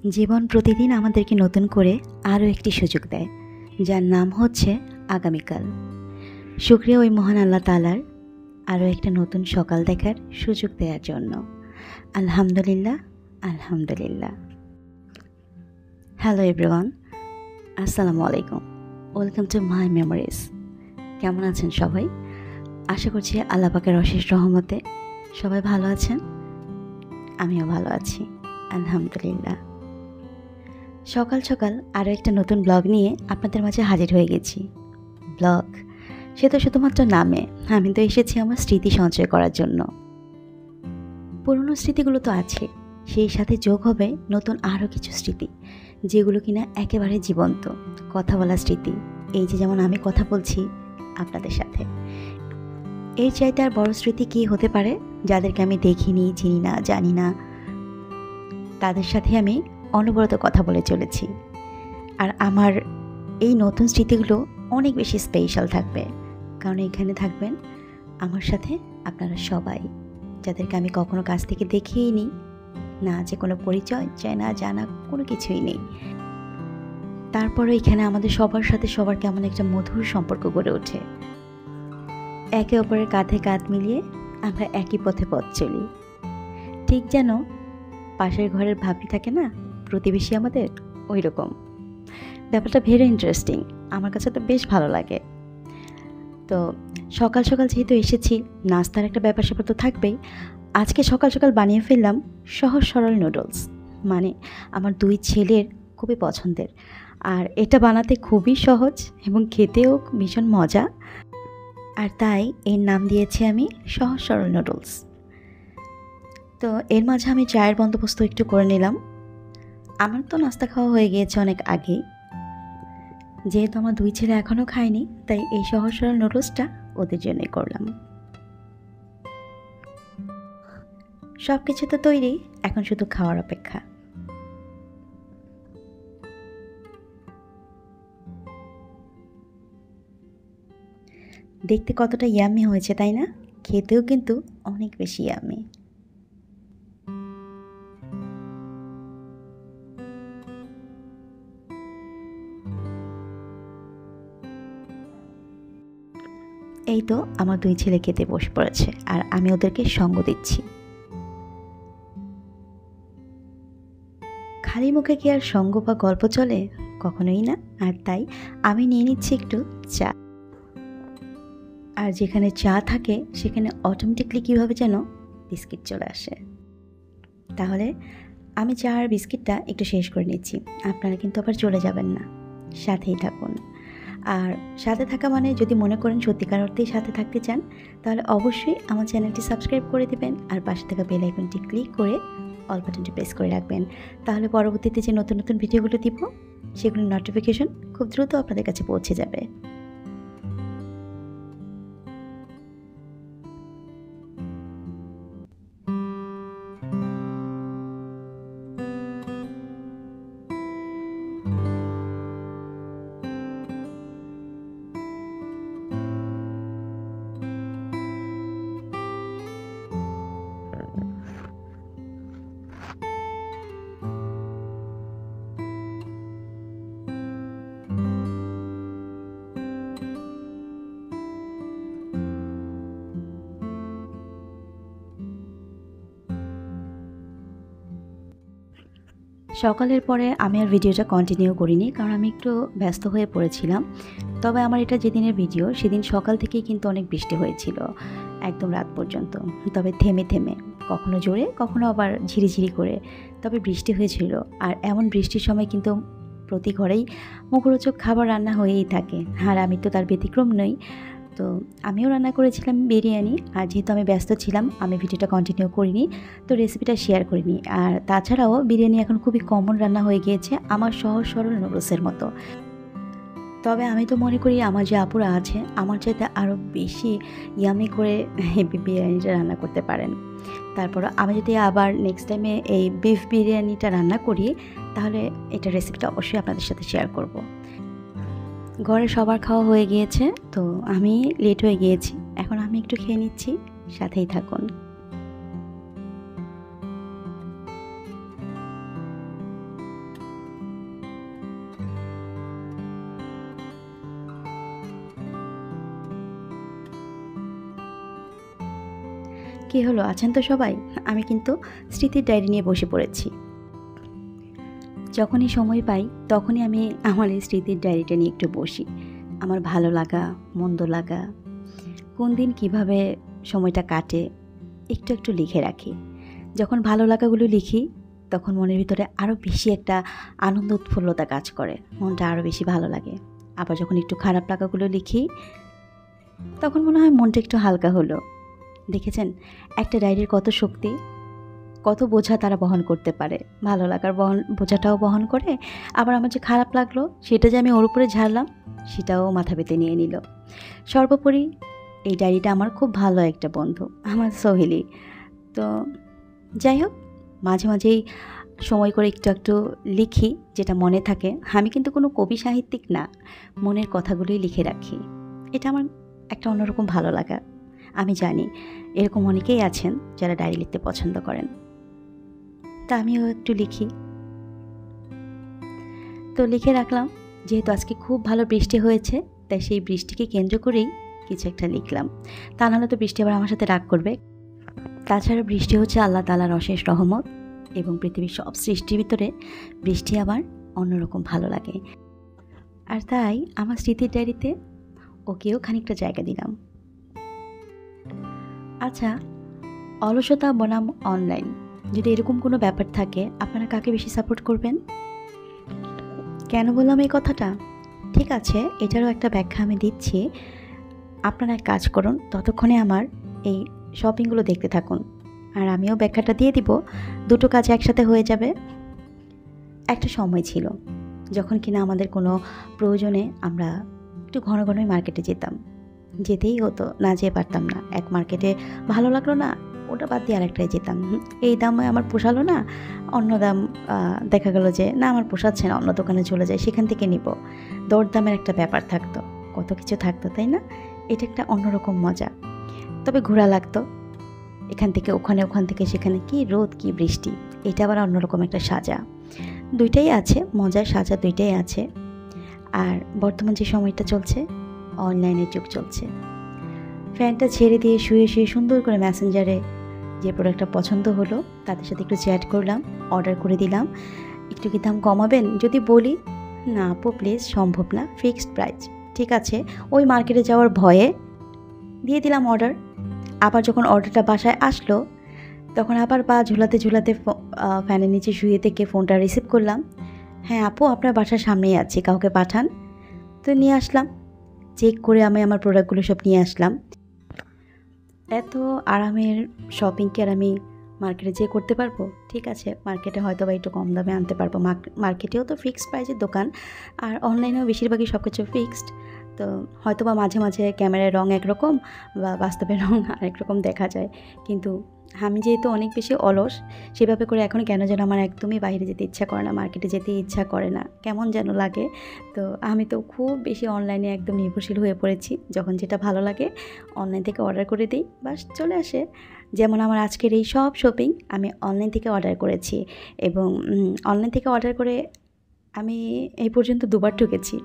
জীবন প্রতিদিন আমাদেরকে নতুন করে আরও একটি সুযোগ দেয়, যার নাম হচ্ছে আগামীকাল। শুকরিয়া ওই মহান আল্লাহ তাআলার আরও একটা নতুন সকাল দেখার সুযোগ দেওয়ার জন্য। আলহামদুলিল্লাহ, আলহামদুলিল্লাহ। হ্যালো এভরিওয়ান, আসসালামু আলাইকুম। Welcome to my memories. কেমন আছেন সবাই? আশা করছি আল্লাহ পাকের অশেষ রহমতে সবাই ভালো আছেন। আমিও ভালো আছি, আলহামদুলিল্লাহ। সকাল সকাল আরও একটা নতুন ব্লগ নিয়ে আপনাদের মাঝে হাজির হয়ে গেছি। ব্লগ সে তো শুধুমাত্র নামে, আমি তো এসেছি আমার স্মৃতি সঞ্চয় করার জন্য। পুরনো স্মৃতিগুলো তো আছে, সেই সাথে যোগ হবে নতুন আরও কিছু স্মৃতি, যেগুলো কিনা একেবারে জীবন্ত, কথা বলা স্মৃতি। এই যে যেমন আমি কথা বলছি আপনাদের সাথে, এর চাইতে আর বড় স্মৃতি কী হতে পারে? যাদেরকে আমি দেখিনি, চিনি না, জানি না, তাদের সাথে আমি অনবরত কথা বলে চলেছি। আর আমার এই নতুন স্মৃতিগুলো অনেক বেশি স্পেশাল থাকবে, কারণ এখানে থাকবেন আমার সাথে আপনারা সবাই, যাদেরকে আমি কখনো কাছ থেকে দেখিই নি, না যে কোনো পরিচয়, চেনা জানা কোনো কিছুই নেই। তারপরে এখানে আমাদের সবার সাথে সবার কেমন একটা মধুর সম্পর্ক গড়ে ওঠে। একে অপরের কাঁধে কাঁধ মিলিয়ে আমরা একই পথে পথ চলি। ঠিক যেন পাশের ঘরের ভাবি থাকে না, প্রতিবেশী আমাদের, ওই রকম। ব্যাপারটা ভেরি ইন্টারেস্টিং, আমার কাছে তো বেশ ভালো লাগে। তো সকাল সকাল যেহেতু এসেছি, নাস্তার একটা ব্যাপার স্যাপার তো থাকবেই। আজকে সকাল সকাল বানিয়ে ফেললাম সহজ সরল নুডলস, মানে আমার দুই ছেলের খুবই পছন্দের। আর এটা বানাতে খুবই সহজ এবং খেতেও ভীষণ মজা, আর তাই এর নাম দিয়েছি আমি সহজ সরল নুডলস। তো এর মাঝে আমি চায়ের বন্দোবস্ত একটু করে নিলাম। আমার তো নাস্তা খাওয়া হয়ে গিয়েছে অনেক আগেই, যেহেতু আমার দুই ছেলে এখনও খায়নি, তাই এই সহজ সরল নুডলসটা ওদের জন্যই করলাম। সব কিছু তো তৈরি, এখন শুধু খাওয়ার অপেক্ষা। দেখতে কতটা ইয়াম্মি হয়েছে তাই না? খেতেও কিন্তু অনেক বেশি ইয়াম্মি। এই তো আমার দুই ছেলে খেতে বসে পড়েছে, আর আমি ওদেরকে সঙ্গ দিচ্ছি। খালি মুখে কি আর সঙ্গ বা গল্প চলে? কখনোই না। আর তাই আমি নিয়ে নিচ্ছি একটু চা। আর যেখানে চা থাকে সেখানে অটোমেটিকলি কীভাবে যেন বিস্কিট চলে আসে। তাহলে আমি চা আর বিস্কিটটা একটু শেষ করে নিচ্ছি। আপনারা কিন্তু আবার চলে যাবেন না, সাথেই থাকুন। আর সাথে থাকা মানে, যদি মনে করেন সত্যিকার অর্থেই সাথে থাকতে চান, তাহলে অবশ্যই আমার চ্যানেলটি সাবস্ক্রাইব করে দেবেন, আর পাশে থাকা বেল আইকনটি ক্লিক করে অল বাটনটি প্রেস করে রাখবেন। তাহলে পরবর্তীতে যে নতুন নতুন ভিডিওগুলো দিব, সেগুলোর নোটিফিকেশন খুব দ্রুত আপনাদের কাছে পৌঁছে যাবে। সকালের পরে আমি আর ভিডিওটা কন্টিনিউ করিনি, কারণ আমি একটু ব্যস্ত হয়ে পড়েছিলাম। তবে আমার এটা যেদিনের ভিডিও, সেদিন সকাল থেকেই কিন্তু অনেক বৃষ্টি হয়েছিল, একদম রাত পর্যন্ত। তবে থেমে থেমে, কখনো জোরে, কখনো আবার ঝিরিঝিরি করে, তবে বৃষ্টি হয়েছিল। আর এমন বৃষ্টির সময় কিন্তু প্রতি ঘরেই মুখরোচক খাবার রান্না হয়েই থাকে, আর আমি তো তার ব্যতিক্রম নই। তো আমিও রান্না করেছিলাম বিরিয়ানি, আর যেহেতু আমি ব্যস্ত ছিলাম, আমি ভিডিওটা কন্টিনিউ করিনি, তো রেসিপিটা শেয়ার করিনি। আর তাছাড়াও বিরিয়ানি এখন খুবই কমন রান্না হয়ে গিয়েছে, আমার সহজ সরল নুডলসের মতো। তবে আমি তো মনে করি আমার যে আপুরা আছে, আমার চাইতে আরও বেশি ইয়ামি করে বিরিয়ানিটা রান্না করতে পারেন। তারপর আমি যদি আবার নেক্সট টাইমে এই বিফ বিরিয়ানিটা রান্না করি, তাহলে এটা রেসিপিটা অবশ্যই আপনাদের সাথে শেয়ার করব। ঘরে সবার খাওয়া হয়ে গিয়েছে, তো আমি লেট হয়ে গিয়েছি, এখন আমি একটু খেয়ে নিচ্ছি, সাথেই থাকুন। কী হলো, আছেন তো সবাই? আমি কিন্তু স্মৃতির ডায়েরি নিয়ে বসে পড়েছি। যখনই সময় পাই তখনই আমি আমার এই স্মৃতির ডায়েরিটা নিয়ে একটু বসি। আমার ভালো লাগা, মন্দ লাগা, কোন দিন কীভাবে সময়টা কাটে একটু একটু লিখে রাখি। যখন ভালো লাগাগুলো লিখি তখন মনের ভিতরে আরও বেশি একটা আনন্দ উৎফুল্লতা কাজ করে, মনটা আরও বেশি ভালো লাগে। আবার যখন একটু খারাপ লাগাগুলো লিখি তখন মনে হয় মনটা একটু হালকা হলো। দেখেছেন একটা ডায়েরির কত শক্তি, কত বোঝা তারা বহন করতে পারে। ভালো লাগার বোঝাটাও বহন করে, আবার আমার যে খারাপ লাগলো সেটা যে আমি ওর উপরে ঝাড়লাম সেটাও মাথা পেতে নিয়ে নিল। সর্বোপরি এই ডায়েরিটা আমার খুব ভালো একটা বন্ধু, আমার সোহেলি। তো যাই হোক, মাঝে মাঝেই সময় করে একটু একটু লিখি যেটা মনে থাকে। আমি কিন্তু কোনো কবি সাহিত্যিক না, মনের কথাগুলোই লিখে রাখি। এটা আমার একটা অন্যরকম ভালো লাগা। আমি জানি এরকম অনেকেই আছেন যারা ডায়েরি লিখতে পছন্দ করেন, তা আমিও একটু লিখি। তো লিখে রাখলাম, যেহেতু আজকে খুব ভালো বৃষ্টি হয়েছে তাই সেই বৃষ্টিকে কেন্দ্র করেই কিছু একটা লিখলাম। তা নাহলে তো বৃষ্টি আবার আমার সাথে রাগ করবে। তাছাড়া বৃষ্টি হচ্ছে আল্লাহ তাআলার অশেষ রহমত, এবং পৃথিবীর সব সৃষ্টির ভিতরে বৃষ্টি আমার অন্যরকম ভালো লাগে। আর তাই আমার স্মৃতির ডায়েরিতে ওকেও খানিকটা জায়গা দিলাম। আচ্ছা, অলসতা বনাম অনলাইন, যদি এরকম কোনো ব্যাপার থাকে আপনারা কাকে বেশি সাপোর্ট করবেন? কেন বললাম এই কথাটা? ঠিক আছে, এটারও একটা ব্যাখ্যা আমি দিচ্ছি। আপনারা এক কাজ করুন, ততক্ষণে আমার এই শপিংগুলো দেখতে থাকুন, আর আমিও ব্যাখ্যাটা দিয়ে দিব। দুটো কাজ একসাথে হয়ে যাবে। একটা সময় ছিল যখন কিনা আমাদের কোনো প্রয়োজনে আমরা একটু ঘন ঘনই মার্কেটে যেতাম, যেতেই হতো, না যেয়ে পারতাম না। এক মার্কেটে ভালো লাগলো না, ওটা বাদ দিয়ে আরেকটায় যেতাম। এই দামে আমার পোষালো না, অন্য দাম দেখা গেল যে না আমার পোষাচ্ছে না, অন্য দোকানে চলে যায়, সেখান থেকে নিব। দরদামের একটা ব্যাপার থাকতো, কত কিছু থাকতো, তাই না? এটা একটা অন্যরকম মজা। তবে ঘোরা লাগতো এখান থেকে ওখানে, ওখান থেকে সেখানে, কি রোদ কি বৃষ্টি, এটা আবার অন্যরকম একটা সাজা। দুইটাই আছে, মজার সাজা দুইটাই আছে। আর বর্তমান যে সময়টা চলছে, অনলাইনের যুগ চলছে। ফ্যানটা ছেড়ে দিয়ে শুয়ে শুয়ে সুন্দর করে মেসেঞ্জারে যে প্রোডাক্টটা পছন্দ হলো তাদের সাথে একটু চ্যাট করলাম, অর্ডার করে দিলাম। একটু কি দাম কমাবেন? যদি বলি না আপু প্লিজ সম্ভব না, ফিক্সড প্রাইস। ঠিক আছে, ওই মার্কেটে যাওয়ার ভয়ে দিয়ে দিলাম অর্ডার। আবার যখন অর্ডারটা বাসায় আসলো তখন আবার পা ঝুলাতে ঝুলাতে ফ্যানের নিচে শুয়ে থেকে ফোনটা রিসিভ করলাম। হ্যাঁ আপু, আপনার বাসার সামনেই আছি, কাউকে পাঠান। তো নিয়ে আসলাম, চেক করে আমি আমার প্রোডাক্টগুলো সব নিয়ে আসলাম। এত আরামের শপিং কি আর আমি মার্কেটে যেয়ে করতে পারবো? ঠিক আছে, মার্কেটে হয়তো বা একটু কম দামে আনতে পারবো, মার্কেটেও তো ফিক্সড প্রাইসের দোকান, আর অনলাইনেও বেশিরভাগই সব কিছু ফিক্সড। তো হয়তো বা মাঝে মাঝে ক্যামেরায় রং একরকম বা বাস্তবে রং আরেক রকম দেখা যায়, কিন্তু আমি যেহেতু অনেক বেশি অলস, সেভাবে করে এখন কেন যেন আমার একদমই বাইরে যেতে ইচ্ছা করে না, মার্কেটে যেতে ইচ্ছা করে না, কেমন যেন লাগে। তো আমি তো খুব বেশি অনলাইনে একদম নির্ভরশীল হয়ে পড়েছি। যখন যেটা ভালো লাগে অনলাইন থেকে অর্ডার করে দিই, বাস চলে আসে। যেমন আমার আজকের এই সব শপিং আমি অনলাইন থেকে অর্ডার করেছি, এবং অনলাইন থেকে অর্ডার করে আমি এই পর্যন্ত দুবার ঠকেছি।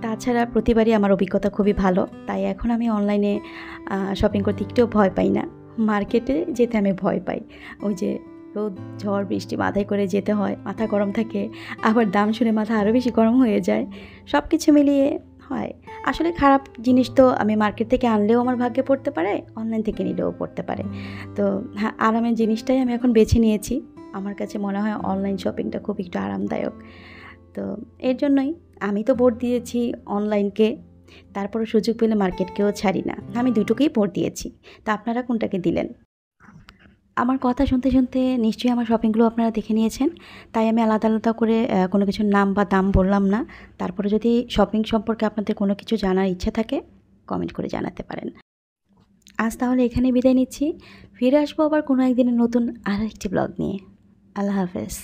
তাছাড়া প্রতিবারই আমার অভিজ্ঞতা খুবই ভালো, তাই এখন আমি অনলাইনে শপিং করতে একটুও ভয় পাই না। মার্কেটে যেতে আমি ভয় পাই, ওই যে রোদ ঝড় বৃষ্টি মাথায় করে যেতে হয়, মাথা গরম থাকে, আবার দাম শুনে মাথা আরও বেশি গরম হয়ে যায়। সব কিছু মিলিয়ে হয়। আসলে খারাপ জিনিস তো আমি মার্কেট থেকে আনলেও আমার ভাগ্যে পড়তে পারে, অনলাইন থেকে নিলেও পড়তে পারে। তো হ্যাঁ, আরামের জিনিসটাই আমি এখন বেছে নিয়েছি। আমার কাছে মনে হয় অনলাইন শপিংটা খুব একটু আরামদায়ক। তো এর জন্যই আমি তো ভোট দিয়েছি অনলাইনকে, তারপরে সুযোগ পেলে মার্কেটকেও ছাড়ি না। আমি দুটোকেই ভোট দিয়েছি। তা আপনারা কোনটাকে দিলেন? আমার কথা শুনতে শুনতে নিশ্চয়ই আমার শপিংগুলো আপনারা দেখে নিয়েছেন, তাই আমি আলাদা আলাদা করে কোনো কিছুর নাম বা দাম বললাম না। তারপরে যদি শপিং সম্পর্কে আপনাদের কোনো কিছু জানার ইচ্ছা থাকে কমেন্ট করে জানাতে পারেন। আজ তাহলে এখানেই বিদায় নিচ্ছি। ফিরে আসবো আবার কোনো একদিনের নতুন আরেকটি ব্লগ নিয়ে। আল্লাহ হাফেজ।